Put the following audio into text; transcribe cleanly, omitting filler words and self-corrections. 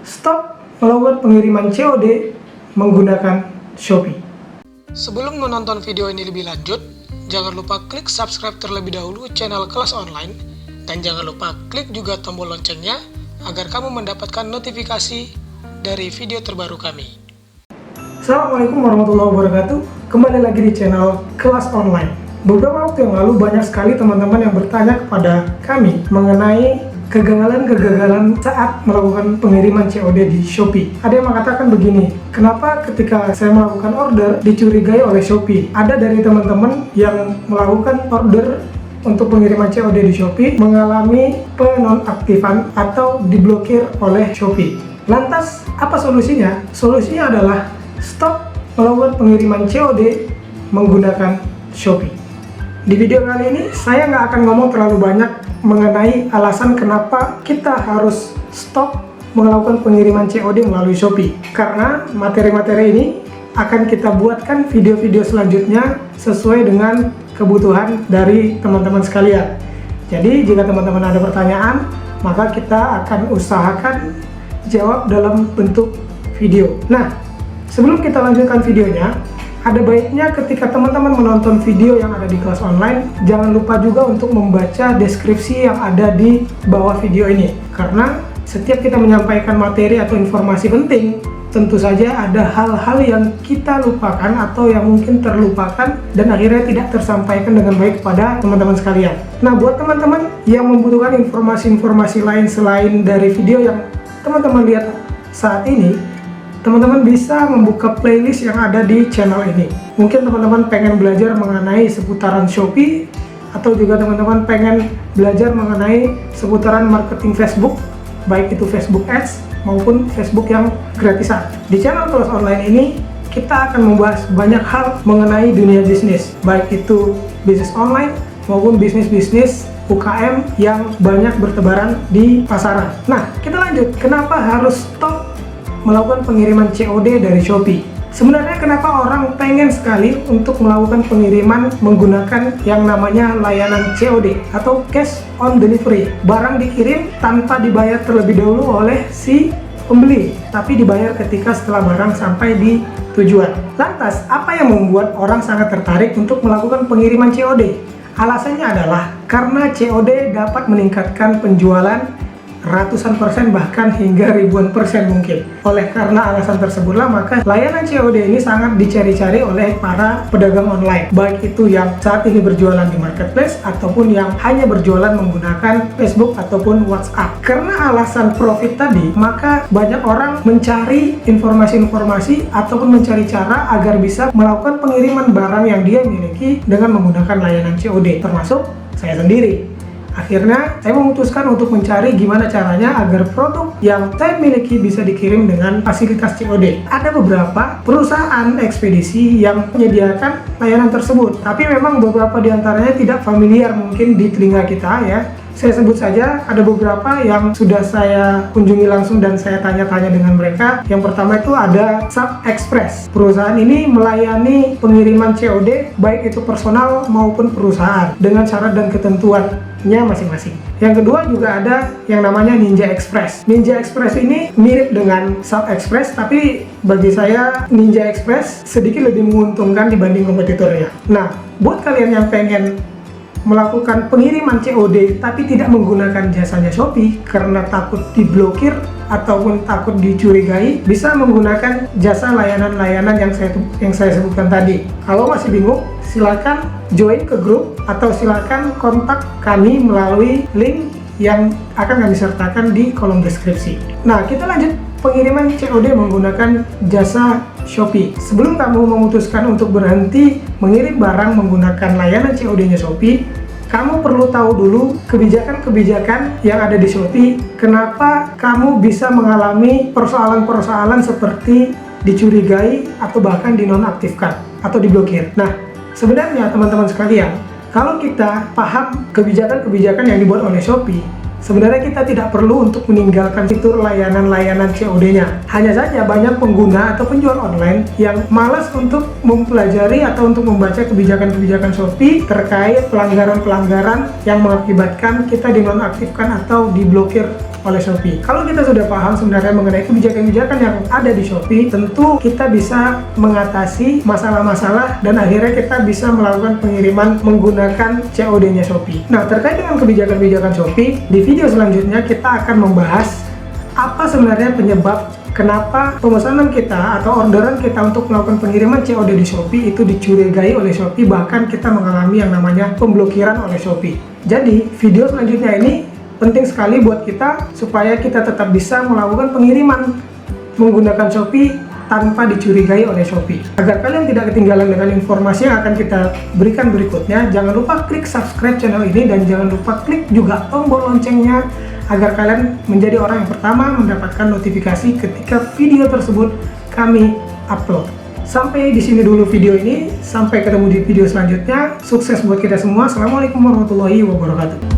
stop melakukan pengiriman COD menggunakan Shopee. Sebelum menonton video ini lebih lanjut, jangan lupa klik subscribe terlebih dahulu channel Kelas Online, dan jangan lupa klik juga tombol loncengnya agar kamu mendapatkan notifikasi dari video terbaru kami. Assalamualaikum warahmatullahi wabarakatuh. Kembali lagi di channel Kelas Online. Beberapa waktu yang lalu banyak sekali teman-teman yang bertanya kepada kami mengenai kegagalan saat melakukan pengiriman COD di Shopee. Ada yang mengatakan begini, kenapa ketika saya melakukan order dicurigai oleh Shopee? Ada dari teman-teman yang melakukan order untuk pengiriman COD di Shopee mengalami penonaktifan atau diblokir oleh Shopee. Lantas, apa solusinya? Solusinya adalah stop melakukan pengiriman COD menggunakan Shopee. Di video kali ini, saya nggak akan ngomong terlalu banyak mengenai alasan kenapa kita harus stop melakukan pengiriman COD melalui Shopee. Karena materi-materi ini akan kita buatkan video-video selanjutnya sesuai dengan kebutuhan dari teman-teman sekalian. Jadi, jika teman-teman ada pertanyaan, maka kita akan usahakan jawab dalam bentuk video. Nah, sebelum kita lanjutkan videonya, ada baiknya ketika teman-teman menonton video yang ada di kelas online, jangan lupa juga untuk membaca deskripsi yang ada di bawah video ini. Karena setiap kita menyampaikan materi atau informasi penting, tentu saja ada hal-hal yang kita lupakan atau yang mungkin terlupakan dan akhirnya tidak tersampaikan dengan baik kepada teman-teman sekalian. Nah, buat teman-teman yang membutuhkan informasi-informasi lain selain dari video yang teman-teman lihat saat ini, teman-teman bisa membuka playlist yang ada di channel ini. Mungkin teman-teman pengen belajar mengenai seputaran Shopee, atau juga teman-teman pengen belajar mengenai seputaran marketing Facebook, baik itu Facebook Ads maupun Facebook yang gratisan. Di channel Kelas Online ini, kita akan membahas banyak hal mengenai dunia bisnis, baik itu bisnis online maupun bisnis-bisnis UKM yang banyak bertebaran di pasaran. Nah, kita lanjut. Kenapa harus stop melakukan pengiriman COD dari Shopee? Sebenarnya kenapa orang pengen sekali untuk melakukan pengiriman menggunakan yang namanya layanan COD atau cash on delivery. Barang dikirim tanpa dibayar terlebih dahulu oleh si pembeli, tapi dibayar ketika setelah barang sampai di tujuan. Lantas, apa yang membuat orang sangat tertarik untuk melakukan pengiriman COD? Alasannya adalah karena COD dapat meningkatkan penjualan ratusan persen bahkan hingga ribuan persen mungkin. Oleh karena alasan tersebutlah maka layanan COD ini sangat dicari-cari oleh para pedagang online, baik itu yang saat ini berjualan di marketplace ataupun yang hanya berjualan menggunakan Facebook ataupun WhatsApp. Karena alasan profit tadi, maka banyak orang mencari informasi-informasi ataupun mencari cara agar bisa melakukan pengiriman barang yang dia miliki dengan menggunakan layanan COD, termasuk saya sendiri. Akhirnya, saya memutuskan untuk mencari gimana caranya agar produk yang saya miliki bisa dikirim dengan fasilitas COD. Ada beberapa perusahaan ekspedisi yang menyediakan layanan tersebut, tapi memang beberapa diantaranya tidak familiar mungkin di telinga kita ya. Saya sebut saja, ada beberapa yang sudah saya kunjungi langsung dan saya tanya-tanya dengan mereka. Yang pertama itu ada Sub Express. Perusahaan ini melayani pengiriman COD, baik itu personal maupun perusahaan, dengan syarat dan ketentuannya masing-masing. Yang kedua juga ada yang namanya Ninja Express. Ninja Express ini mirip dengan Sub Express, tapi bagi saya Ninja Express sedikit lebih menguntungkan dibanding kompetitornya. Nah, buat kalian yang pengen melakukan pengiriman COD tapi tidak menggunakan jasanya Shopee karena takut diblokir ataupun takut dicurigai, bisa menggunakan jasa layanan-layanan yang saya sebutkan tadi. Kalau masih bingung, silakan join ke grup atau silakan kontak kami melalui link yang akan kami sertakan di kolom deskripsi. Nah, kita lanjut pengiriman COD menggunakan jasa Shopee. Sebelum kamu memutuskan untuk berhenti mengirim barang menggunakan layanan COD-nya Shopee, kamu perlu tahu dulu kebijakan-kebijakan yang ada di Shopee. Kenapa kamu bisa mengalami persoalan-persoalan seperti dicurigai atau bahkan dinonaktifkan atau diblokir. Nah, sebenarnya teman-teman sekalian, kalau kita paham kebijakan-kebijakan yang dibuat oleh Shopee, sebenarnya kita tidak perlu untuk meninggalkan fitur layanan-layanan COD-nya. Hanya saja banyak pengguna atau penjual online yang malas untuk mempelajari atau untuk membaca kebijakan-kebijakan Shopee terkait pelanggaran-pelanggaran yang mengakibatkan kita dinonaktifkan atau diblokir oleh Shopee. Kalau kita sudah paham sebenarnya mengenai kebijakan-kebijakan yang ada di Shopee, tentu kita bisa mengatasi masalah-masalah dan akhirnya kita bisa melakukan pengiriman menggunakan COD-nya Shopee. Nah, terkait dengan kebijakan-kebijakan Shopee, di video selanjutnya kita akan membahas apa sebenarnya penyebab kenapa pemesanan kita atau orderan kita untuk melakukan pengiriman COD di Shopee itu dicurigai oleh Shopee, bahkan kita mengalami yang namanya pemblokiran oleh Shopee. Jadi, video selanjutnya ini penting sekali buat kita supaya kita tetap bisa melakukan pengiriman menggunakan Shopee tanpa dicurigai oleh Shopee. Agar kalian tidak ketinggalan dengan informasi yang akan kita berikan berikutnya, jangan lupa klik subscribe channel ini dan jangan lupa klik juga tombol loncengnya agar kalian menjadi orang yang pertama mendapatkan notifikasi ketika video tersebut kami upload. Sampai di sini dulu video ini, sampai ketemu di video selanjutnya. Sukses buat kita semua. Assalamualaikum warahmatullahi wabarakatuh.